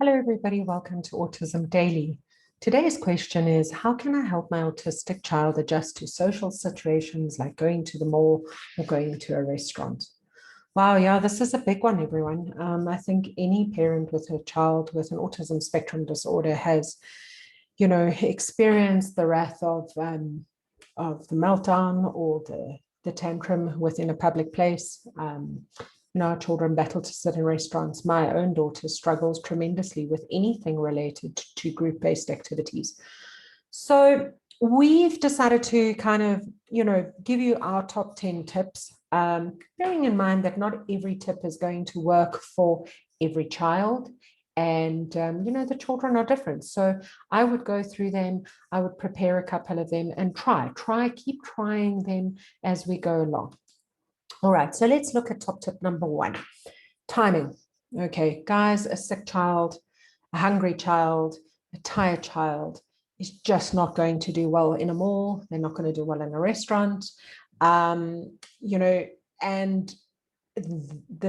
Hello, everybody. Welcome to Autism Daily. Today's question is, how can I help my autistic child adjust to social situations like going to the mall or going to a restaurant? Wow, yeah, this is a big one, everyone. I think any parent with a child with an autism spectrum disorder has, experienced the wrath of the meltdown or the tantrum within a public place. Our children battle to sit in restaurants. My own daughter struggles tremendously with anything related to group-based activities. So we've decided to kind of, give you our top 10 tips, bearing in mind that not every tip is going to work for every child. And, the children are different. So I would go through them. I would prepare a couple of them and keep trying them as we go along. All right, so let's look at top tip number 1, timing. Okay, guys, a sick child, a hungry child, a tired child is just not going to do well in a mall. They're not going to do well in a restaurant, and the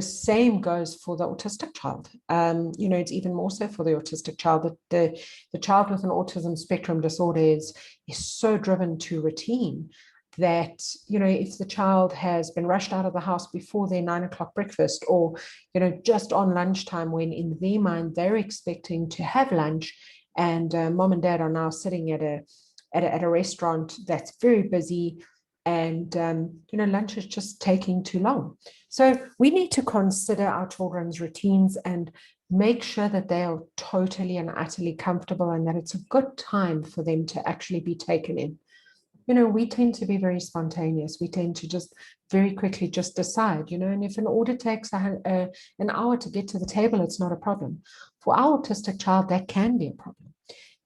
same goes for the autistic child. It's even more so for the autistic child. The child with an autism spectrum disorder is so driven to routine that, if the child has been rushed out of the house before their 9 o'clock breakfast, or, just on lunchtime, when in their mind they're expecting to have lunch, and mom and dad are now sitting at a restaurant that's very busy, and lunch is just taking too long. So we need to consider our children's routines and make sure that they are totally and utterly comfortable, and that it's a good time for them to actually be taken in. We tend to be very spontaneous. We tend to just very quickly just decide, and if an order takes an hour to get to the table, it's not a problem. For our autistic child, that can be a problem.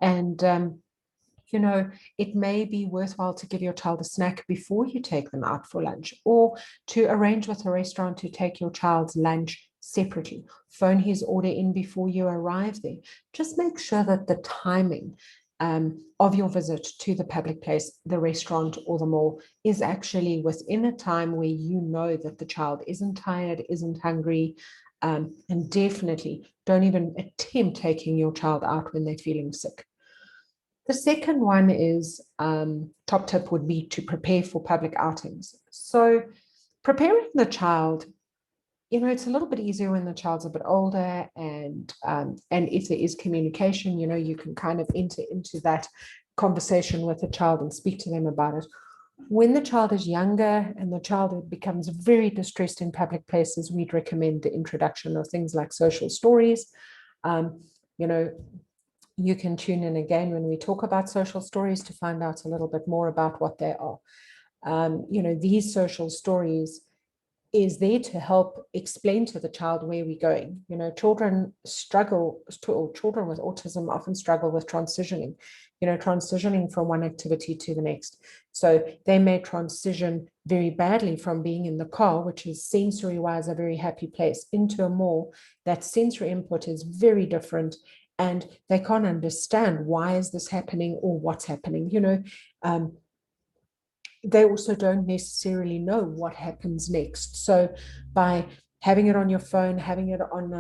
And it may be worthwhile to give your child a snack before you take them out for lunch, or to arrange with a restaurant to take your child's lunch separately. Phone his order in before you arrive there. Just make sure that the timing of your visit to the public place, the restaurant or the mall, is actually within a time where you know that the child isn't tired, isn't hungry, and definitely don't even attempt taking your child out when they're feeling sick. The second one is, top tip would be to prepare for public outings. So preparing the child, it's a little bit easier when the child's a bit older, and if there is communication, you can kind of enter into that conversation with the child and speak to them about it. When the child is younger and the child becomes very distressed in public places, we'd recommend the introduction of things like social stories. You can tune in again when we talk about social stories to find out a little bit more about what they are. These social stories is there to help explain to the child where we're going. Children with autism often struggle with transitioning from one activity to the next. So they may transition very badly from being in the car, which is sensory-wise a very happy place, into a mall. That sensory input is very different, and they can't understand why is this happening or what's happening. They also don't necessarily know what happens next. So by having it on your phone, having it on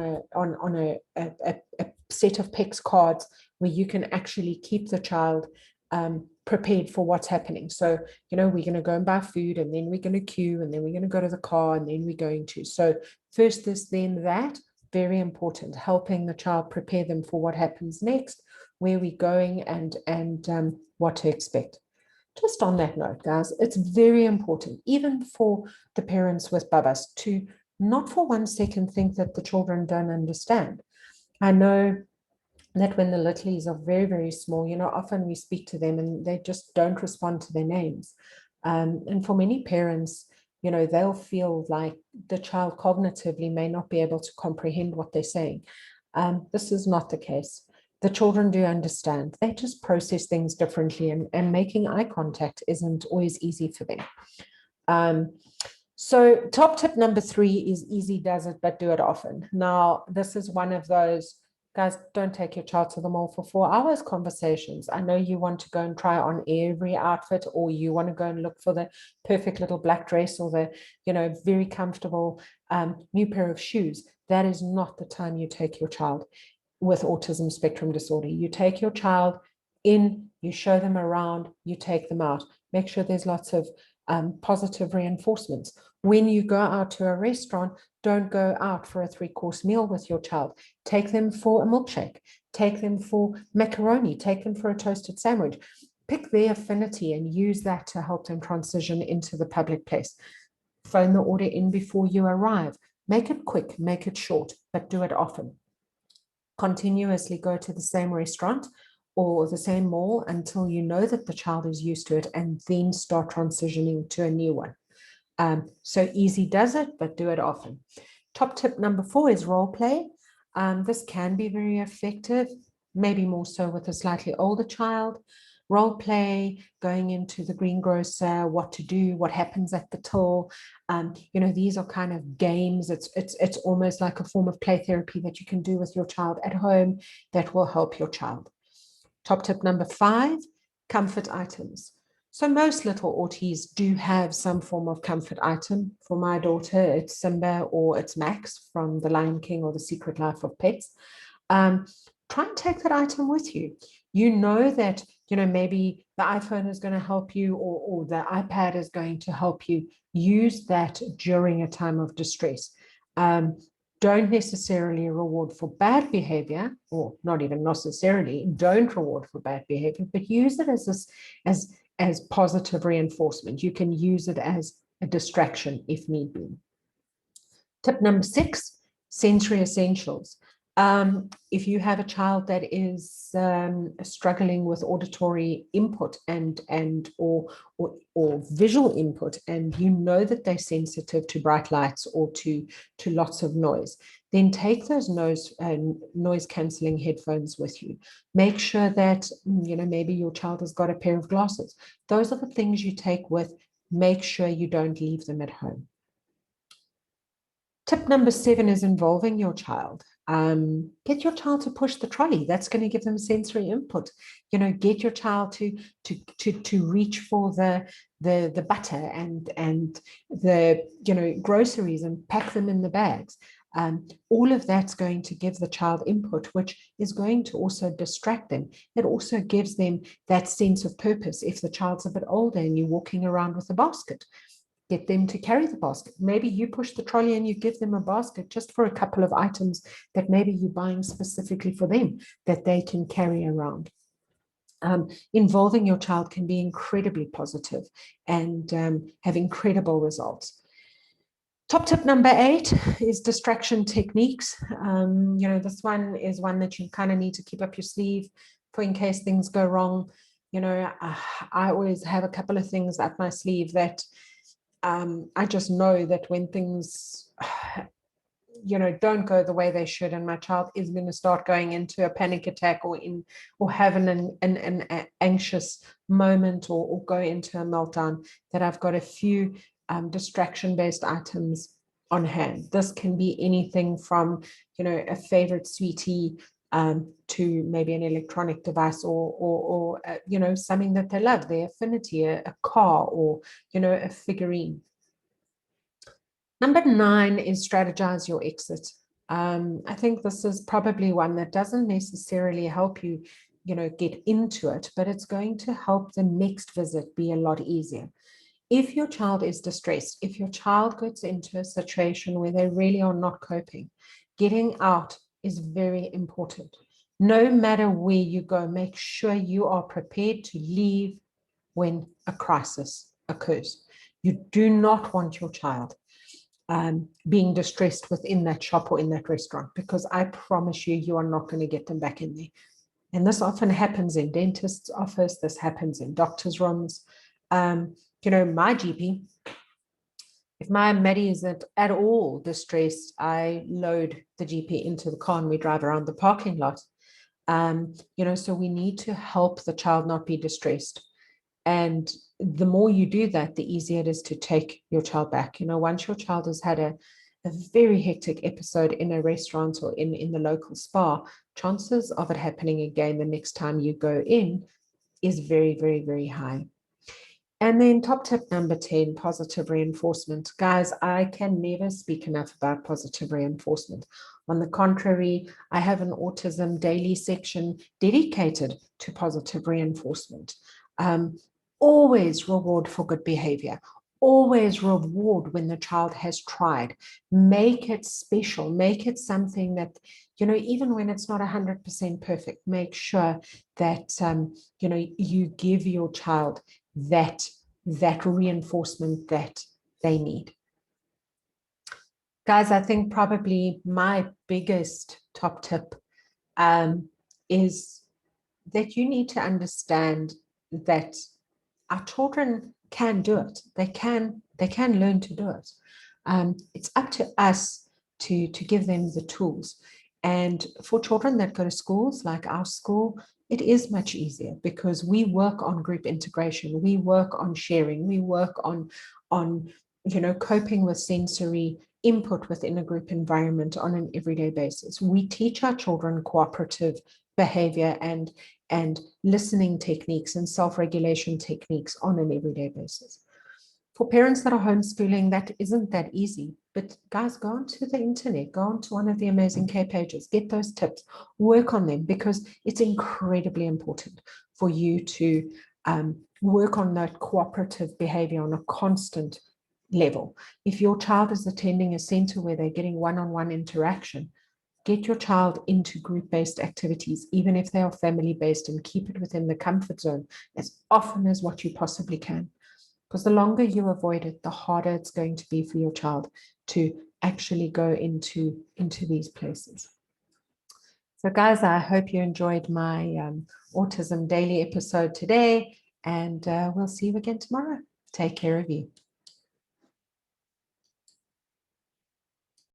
a set of PEX cards where you can actually keep the child prepared for what's happening. So, we're going to go and buy food, and then we're going to queue, and then we're going to go to the car, and then we're going to. So first this, then that. Very important, helping the child prepare them for what happens next, where we're going, and what to expect. Just on that note, guys, it's very important, even for the parents with babas, to not for 1 second think that the children don't understand. I know that when the littlies are very, very small, often we speak to them and they just don't respond to their names. And for many parents, they'll feel like the child cognitively may not be able to comprehend what they're saying. This is not the case. The children do understand. They just process things differently, and making eye contact isn't always easy for them. So top tip number 3 is easy does it, but do it often. Now, this is one of those, guys, don't take your child to the mall for 4 hours conversations. I know you want to go and try on every outfit, or you want to go and look for the perfect little black dress, or the, very comfortable new pair of shoes. That is not the time you take your child. with autism spectrum disorder. You take your child in, you show them around, you take them out. Make sure there's lots of positive reinforcements. When you go out to a restaurant, don't go out for a 3-course meal with your child. Take them for a milkshake, take them for macaroni, take them for a toasted sandwich. Pick their affinity and use that to help them transition into the public place. Phone the order in before you arrive. Make it quick, make it short, but do it often. Continuously go to the same restaurant or the same mall until you know that the child is used to it, and then start transitioning to a new one. So easy does it, but do it often. Top tip number 4 is role play. This can be very effective, maybe more so with a slightly older child. Role play, going into the greengrocer, what to do, what happens at the till. These are kind of games. It's almost like a form of play therapy that you can do with your child at home that will help your child. Top tip number 5, comfort items. So most little auties do have some form of comfort item. For my daughter, it's Simba or it's Max from The Lion King or The Secret Life of Pets. Try and take that item with you. You know that, maybe the iPhone is going to help you, or the iPad is going to help you. Use that during a time of distress. Don't necessarily reward for bad behavior, or not even necessarily, don't reward for bad behavior, but use it as positive reinforcement. You can use it as a distraction if need be. Tip number 6, sensory essentials. If you have a child that is struggling with auditory input or visual input, and you know that they're sensitive to bright lights or to lots of noise, then take those noise cancelling headphones with you. Make sure that maybe your child has got a pair of glasses. Those are the things you take with. Make sure you don't leave them at home. Tip number 7 is involving your child. Get your child to push the trolley. That's going to give them sensory input. Get your child to reach for the butter and the groceries and pack them in the bags. All of that's going to give the child input, which is going to also distract them. It also gives them that sense of purpose. If the child's a bit older and you're walking around with a basket, get them to carry the basket. Maybe you push the trolley and you give them a basket just for a couple of items that maybe you're buying specifically for them that they can carry around. Involving your child can be incredibly positive and have incredible results. Top tip number 8 is distraction techniques. This one is one that you kind of need to keep up your sleeve for in case things go wrong. I always have a couple of things up my sleeve that I just know that when things, don't go the way they should, and my child is going to start going into a panic attack or having an anxious moment or go into a meltdown, that I've got a few distraction-based items on hand. This can be anything from, a favorite sweetie to maybe an electronic device or something that they love, their affinity, a car, or a figurine. Number 9 is strategize your exit. I think this is probably one that doesn't necessarily help you get into it, but it's going to help the next visit be a lot easier. If your child is distressed, if your child gets into a situation where they really are not coping, getting out is very important. No matter where you go, make sure you are prepared to leave when a crisis occurs. You do not want your child being distressed within that shop or in that restaurant, because I promise you, you are not going to get them back in there. And this often happens in dentist's office. This happens in doctor's rooms. My GP, if my Maddie is at all distressed, I load the GP into the car and we drive around the parking lot. So we need to help the child not be distressed. And the more you do that, the easier it is to take your child back. Once your child has had a very hectic episode in a restaurant or in the local spa, chances of it happening again the next time you go in is very, very, very high. And then top tip number 10, positive reinforcement. Guys, I can never speak enough about positive reinforcement. On the contrary, I have an Autism Daily section dedicated to positive reinforcement. Always reward for good behavior. Always reward when the child has tried. Make it special. Make it something that, even when it's not 100% perfect, make sure that, you give your child that reinforcement that they need. Guys, I think probably my biggest top tip is that you need to understand that our children can do it. They can learn to do it. It's up to us to give them the tools. And for children that go to schools like our school, it is much easier because we work on group integration. We work on sharing. We work on coping with sensory input within a group environment on an everyday basis. We teach our children cooperative behavior and listening techniques and self-regulation techniques on an everyday basis. For parents that are homeschooling, that isn't that easy. But guys, go onto the internet, go onto one of the amazing K pages, get those tips, work on them, because it's incredibly important for you to work on that cooperative behavior on a constant level. If your child is attending a center where they're getting one-on-one interaction, get your child into group-based activities, even if they are family-based, and keep it within the comfort zone as often as what you possibly can. Because the longer you avoid it, the harder it's going to be for your child to actually go into these places. So guys, I hope you enjoyed my Autism Daily episode today, and we'll see you again tomorrow. Take care of you.